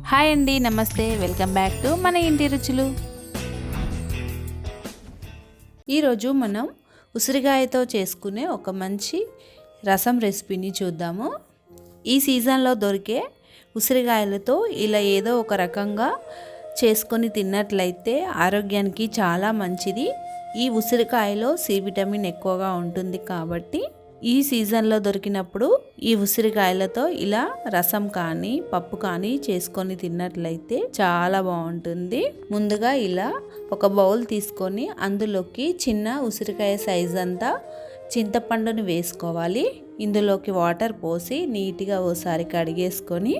Hi అండి, నమస్తే. Welcome back to మన ఇంటి రుచులు. ఈరోజు మనం ఉసిరికాయతో చేసుకునే ఒక మంచి రసం రెసిపీని చూద్దాము. ఈ సీజన్లో దొరికే ఉసిరికాయలతో ఇలా ఏదో ఒక రకంగా చేసుకొని తిన్నట్లయితే ఆరోగ్యానికి చాలా మంచిది. ఈ ఉసిరికాయలో సి విటమిన్ ఎక్కువగా ఉంటుంది కాబట్టి ఈ సీజన్లో దొరికినప్పుడు ఈ ఉసిరికాయలతో ఇలా రసం కానీ పప్పు కానీ చేసుకొని తిన్నట్లయితే చాలా బాగుంటుంది. ముందుగా ఇలా ఒక బౌల్ తీసుకొని అందులోకి చిన్న ఉసిరికాయ సైజ్ అంతా చింతపండుని వేసుకోవాలి. ఇందులోకి వాటర్ పోసి నీట్గా ఓసారి కడిగేసుకొని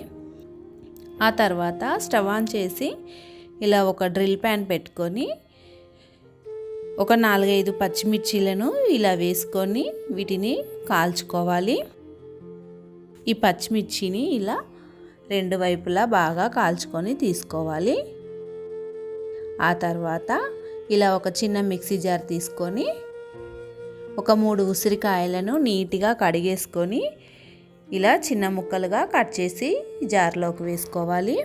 ఆ తర్వాత స్టవ్ ఆన్ చేసి ఇలా ఒక డ్రిల్ ప్యాన్ పెట్టుకొని ఒక 4-5 పచ్చిమిర్చీలను ఇలా వేసుకొని వీటిని కాల్చుకోవాలి. ఈ పచ్చిమిర్చిని ఇలా రెండు వైపులా బాగా కాల్చుకొని తీసుకోవాలి. ఆ తర్వాత ఇలా ఒక చిన్న మిక్సీ జార్ తీసుకొని ఒక 3 ఉసిరికాయలను నీట్గా కడిగేసుకొని ఇలా చిన్న ముక్కలుగా కట్ చేసి జార్లోకి వేసుకోవాలి.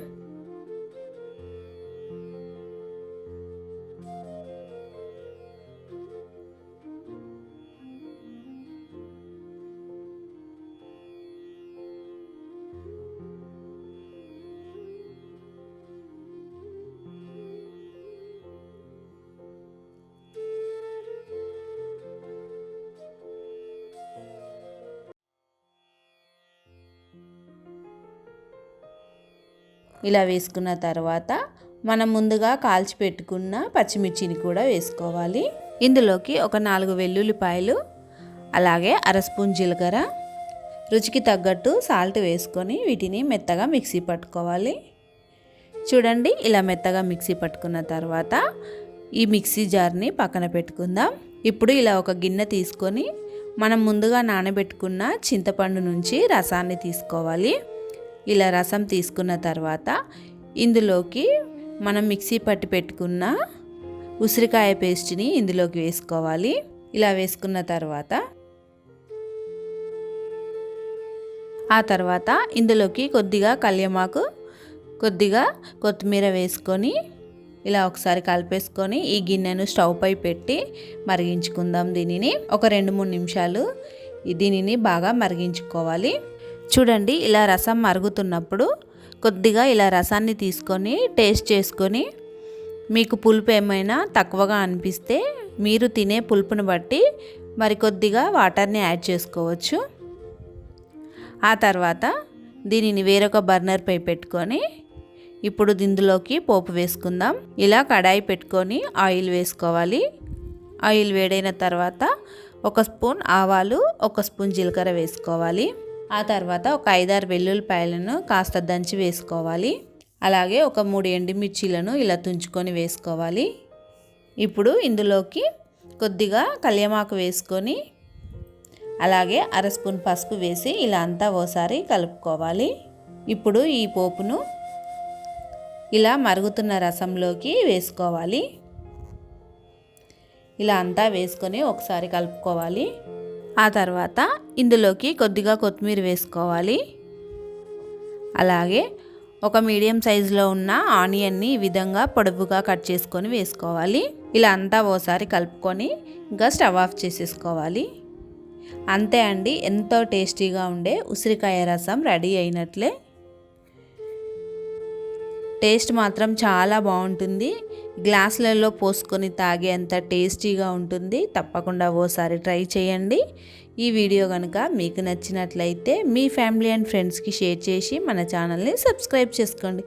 ఇలా వేసుకున్న తర్వాత మనం ముందుగా కాల్చి పెట్టుకున్న పచ్చిమిర్చిని కూడా వేసుకోవాలి. ఇందులోకి ఒక 4 వెల్లుల్లిపాయలు, అలాగే అర స్పూన్ జీలకర్ర, రుచికి తగ్గట్టు సాల్ట్ వేసుకొని వీటిని మెత్తగా మిక్సీ పట్టుకోవాలి. చూడండి, ఇలా మెత్తగా మిక్సీ పట్టుకున్న తర్వాత ఈ మిక్సీ జార్ని పక్కన పెట్టుకుందాం. ఇప్పుడు ఇలా ఒక గిన్నె తీసుకొని మనం ముందుగా నానబెట్టుకున్న చింతపండు నుంచి రసాన్ని తీసుకోవాలి. ఇలా రసం తీసుకున్న తర్వాత ఇందులోకి మనం మిక్సీ పట్టి పెట్టుకున్న ఉసిరికాయ పేస్ట్ని ఇందులోకి వేసుకోవాలి. ఇలా వేసుకున్న తర్వాత ఆ తర్వాత ఇందులోకి కొద్దిగా కల్యమాకు, కొద్దిగా కొత్తిమీర వేసుకొని ఇలా ఒకసారి కలిపేసుకొని ఈ గిన్నెను స్టవ్ పై పెట్టి మరిగించుకుందాం. దీనిని ఒక 2-3 నిమిషాలు దీనిని బాగా మరిగించుకోవాలి. చూడండి, ఇలా రసం మరుగుతున్నప్పుడు కొద్దిగా ఇలా రసాన్ని తీసుకొని టేస్ట్ చేసుకొని మీకు పులుపు ఏమైనా తక్కువగా అనిపిస్తే మీరు తినే పులుపుని బట్టి మరికొద్దిగా వాటర్ని యాడ్ చేసుకోవచ్చు. ఆ తర్వాత దీనిని వేరొక బర్నర్పై పెట్టుకొని ఇప్పుడు ఇందులోకి పోపు వేసుకుందాం. ఇలా కడాయి పెట్టుకొని ఆయిల్ వేసుకోవాలి. ఆయిల్ వేడైన తర్వాత 1 స్పూన్ ఆవాలు, 1 స్పూన్ జీలకర్ర వేసుకోవాలి. ఆ తర్వాత ఒక 5-6 వెల్లుల్లిపాయలను కాస్త దంచి వేసుకోవాలి. అలాగే ఒక 3 ఎండుమిర్చీలను ఇలా తుంచుకొని వేసుకోవాలి. ఇప్పుడు ఇందులోకి కొద్దిగా కల్యమాకు వేసుకొని అలాగే అర స్పూన్ పసుపు వేసి ఇలా అంతా ఓసారి కలుపుకోవాలి. ఇప్పుడు ఈ పోపును ఇలా మరుగుతున్న రసంలోకి వేసుకోవాలి. ఇలా అంతా వేసుకొని ఒకసారి కలుపుకోవాలి. ఆ తర్వాత ఇందులోకి కొద్దిగా కొత్తిమీర వేసుకోవాలి. అలాగే ఒక మీడియం సైజులో ఉన్న ఆనియన్ని ఈ విధంగా పొడవుగా కట్ చేసుకొని వేసుకోవాలి. ఇలా అంతా ఓసారి కలుపుకొని ఇంకా స్టవ్ ఆఫ్ చేసేసుకోవాలి. అంతే అండి, ఎంతో టేస్టీగా ఉండే ఉసిరికాయ రసం రెడీ అయినట్లే. టేస్ట్ మాత్రం చాలా బాగుంటుంది. గ్లాసులలో పోసుకొని తాగేంత టేస్టీగా ఉంటుంది. తప్పకుండా ఓసారి ట్రై చేయండి. ఈ వీడియో కనుక మీకు నచ్చినట్లయితే మీ ఫ్యామిలీ అండ్ ఫ్రెండ్స్కి షేర్ చేసి మన ఛానల్ని సబ్స్క్రైబ్ చేసుకోండి.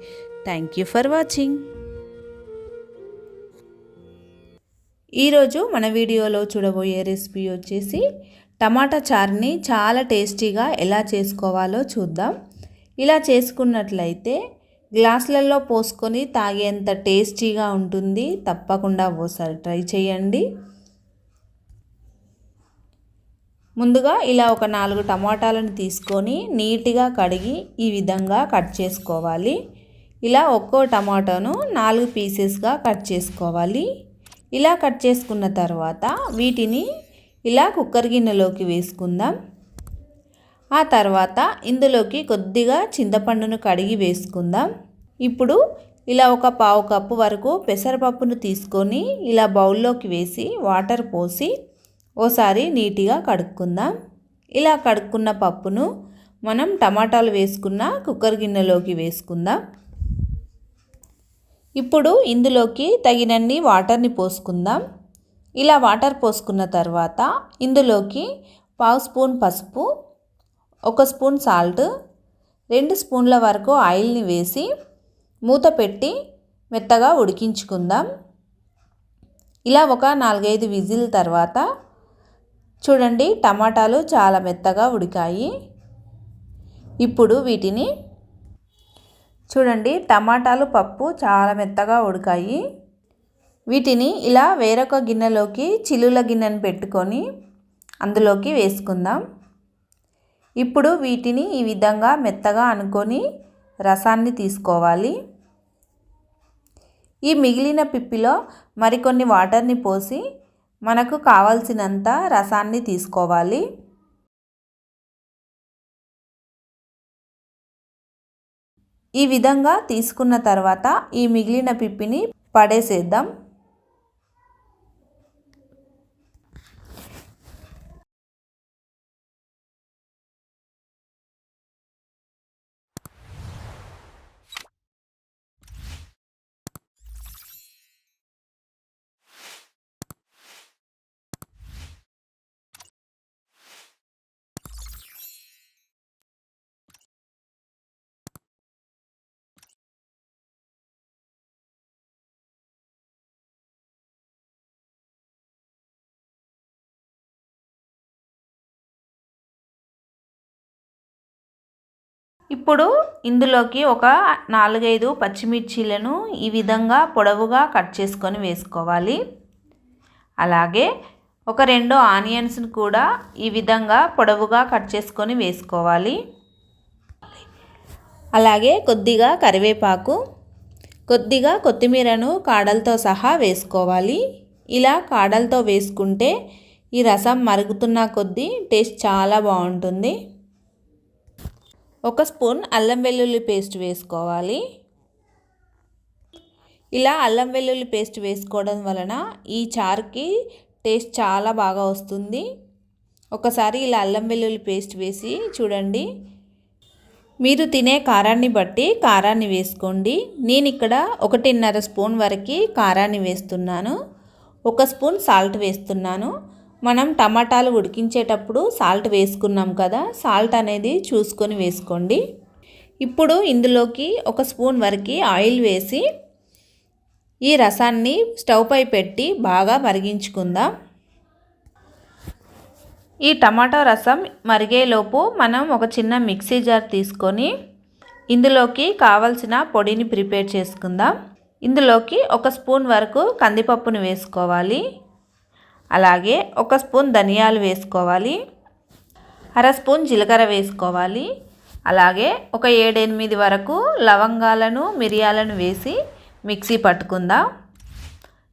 Thank you for watching. ఈరోజు మన వీడియోలో చూడబోయే రెసిపీ వచ్చేసి టమాటా చారుని చాలా టేస్టీగా ఎలా చేసుకోవాలో చూద్దాం. ఇలా చేసుకున్నట్లయితే గ్లాసులలో పోసుకొని తాగేంత టేస్టీగా ఉంటుంది. తప్పకుండా ఓసారి ట్రై చేయండి. ముందుగా ఇలా ఒక 4 టమాటాలను తీసుకొని నీట్గా కడిగి ఈ విధంగా కట్ చేసుకోవాలి. ఇలా ఒక్కో టమాటాను 4 పీసెస్గా కట్ చేసుకోవాలి. ఇలా కట్ చేసుకున్న తర్వాత వీటిని ఇలా కుక్కర్ గిన్నెలోకి వేసుకుందాం. ఆ తర్వాత ఇందులోకి కొద్దిగా చింతపండును కడిగి వేసుకుందాం. ఇప్పుడు ఇలా ఒక పావు కప్పు వరకు పెసరపప్పును తీసుకొని ఇలా బౌల్లోకి వేసి వాటర్ పోసి ఓసారి నీట్గా కడుక్కుందాం. ఇలా కడుక్కున్న పప్పును మనం టమాటాలు వేసుకున్న కుక్కర్ గిన్నెలోకి వేసుకుందాం. ఇప్పుడు ఇందులోకి తగినన్ని వాటర్ని పోసుకుందాం. ఇలా వాటర్ పోసుకున్న తర్వాత ఇందులోకి పావు స్పూన్ పసుపు, 1 స్పూన్ సాల్ట్, 2 స్పూన్ల వరకు ఆయిల్ని వేసి మూత పెట్టి మెత్తగా ఉడికించుకుందాం. ఇలా ఒక 4-5 విజిల్ తర్వాత చూడండి టమాటాలు చాలా మెత్తగా ఉడికాయి. ఇప్పుడు వీటిని చూడండి టమాటాలు పప్పు చాలా మెత్తగా ఉడికాయి. వీటిని ఇలా వేరొక గిన్నెలోకి చిల్లుల గిన్నెను పెట్టుకొని అందులోకి వేసుకుందాం. ఇప్పుడు వీటిని ఈ విధంగా మెత్తగా అనుకొని రసాన్ని తీసుకోవాలి. ఈ మిగిలిన పిప్పిలో మరికొన్ని వాటర్ని పోసి మనకు కావలసినంత రసాన్ని తీసుకోవాలి. ఈ విధంగా తీసుకున్న తర్వాత ఈ మిగిలిన పిప్పిని పడేసేద్దాం. ఇప్పుడు ఇందులోకి ఒక 4-5 పచ్చిమిర్చీలను ఈ విధంగా పొడవుగా కట్ చేసుకొని వేసుకోవాలి. అలాగే ఒక 2 ఆనియన్స్ని కూడా ఈ విధంగా పొడవుగా కట్ చేసుకొని వేసుకోవాలి. అలాగే కొద్దిగా కరివేపాకు, కొద్దిగా కొత్తిమీరను కాడలతో సహా వేసుకోవాలి. ఇలా కాడలతో వేసుకుంటే ఈ రసం మరుగుతున్న కొద్దీ టేస్ట్ చాలా బాగుంటుంది. 1 స్పూన్ అల్లం వెల్లుల్లి పేస్ట్ వేసుకోవాలి. ఇలా అల్లం వెల్లుల్లి పేస్ట్ వేసుకోవడం వలన ఈ చారుకి టేస్ట్ చాలా బాగా వస్తుంది. ఒకసారి ఇలా అల్లం వెల్లుల్లి పేస్ట్ వేసి చూడండి. మీరు తినే కారాన్ని బట్టి కారాన్ని వేసుకోండి. నేను ఇక్కడ 1.5 స్పూన్ వరకు కారాన్ని వేస్తున్నాను. 1 స్పూన్ సాల్ట్ వేస్తున్నాను. మనం టమాటాలు ఉడికించేటప్పుడు సాల్ట్ వేసుకున్నాం కదా, సాల్ట్ అనేది చూసుకొని వేసుకోండి. ఇప్పుడు ఇందులోకి 1 స్పూన్ వరకు ఆయిల్ వేసి ఈ రసాన్ని స్టవ్ పై పెట్టి బాగా మరిగించుకుందాం. ఈ టమాటా రసం మరిగేలోపు మనం ఒక చిన్న మిక్సీ జార్ తీసుకొని ఇందులోకి కావలసిన పొడిని ప్రిపేర్ చేసుకుందాం. ఇందులోకి 1 స్పూన్ వరకు కందిపప్పును వేసుకోవాలి. అలాగే 1 స్పూన్ ధనియాలు వేసుకోవాలి. 1/2 స్పూన్ జీలకర్ర వేసుకోవాలి. అలాగే ఒక 7-8 వరకు లవంగాలను మిరియాలను వేసి మిక్సీ పట్టుకుందాం.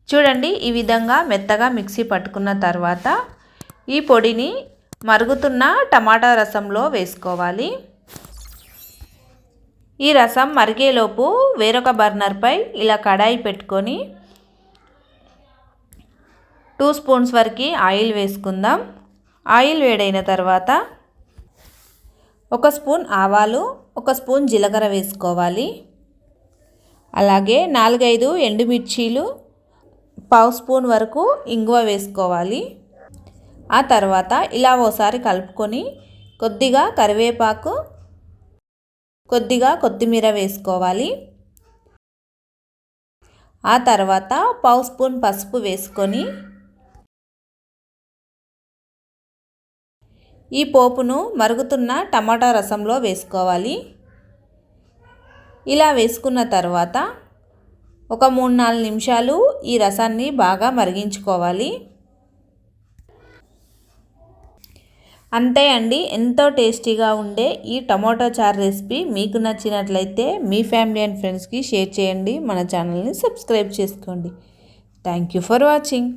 చూడండి ఈ విధంగా మెత్తగా మిక్సీ పట్టుకున్న తర్వాత ఈ పొడిని మరుగుతున్న టమాటా రసంలో వేసుకోవాలి. ఈ రసం మరిగేలోపు వేరొక బర్నర్పై ఇలా కడాయి పెట్టుకొని 2 స్పూన్స్ వరకు ఆయిల్ వేసుకుందాం. ఆయిల్ వేడైన తర్వాత 1 స్పూన్ ఆవాలు, 1 స్పూన్ జీలకర్ర వేసుకోవాలి. అలాగే 4-5 ఎండుమిర్చీలు, పావు స్పూన్ వరకు ఇంగువ వేసుకోవాలి. ఆ తర్వాత ఇలా ఓసారి కలుపుకొని కొద్దిగా కరివేపాకు, కొద్దిగా కొత్తిమీర వేసుకోవాలి. ఆ తర్వాత పావు స్పూన్ పసుపు వేసుకొని ఈ పోపును మరుగుతున్న టమాటా రసంలో వేసుకోవాలి. ఇలా వేసుకున్న తర్వాత ఒక 3-4 నిమిషాలు ఈ రసాన్ని బాగా మరిగించుకోవాలి. అంతే అండి, ఎంతో టేస్టీగా ఉండే ఈ టమాటో చారు రెసిపీ మీకు నచ్చినట్లయితే మీ ఫ్యామిలీ అండ్ ఫ్రెండ్స్కి షేర్ చేయండి. మన ఛానల్ని సబ్స్క్రైబ్ చేసుకోండి. Thank you for watching.